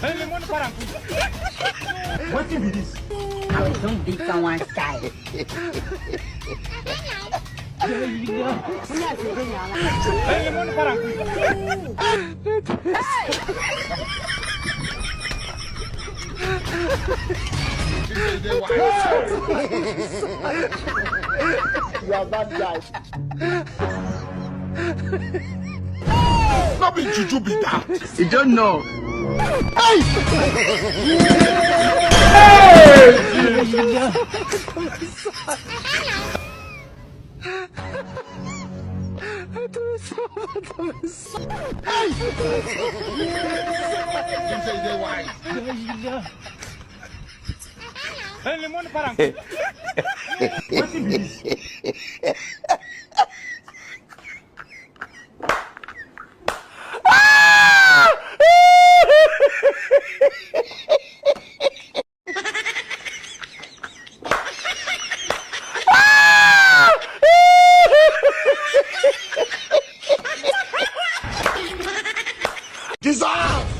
What is this? I don't beat someone's side. You are bad guy. Not be juju be that. You don't know. Hey! Dissolve!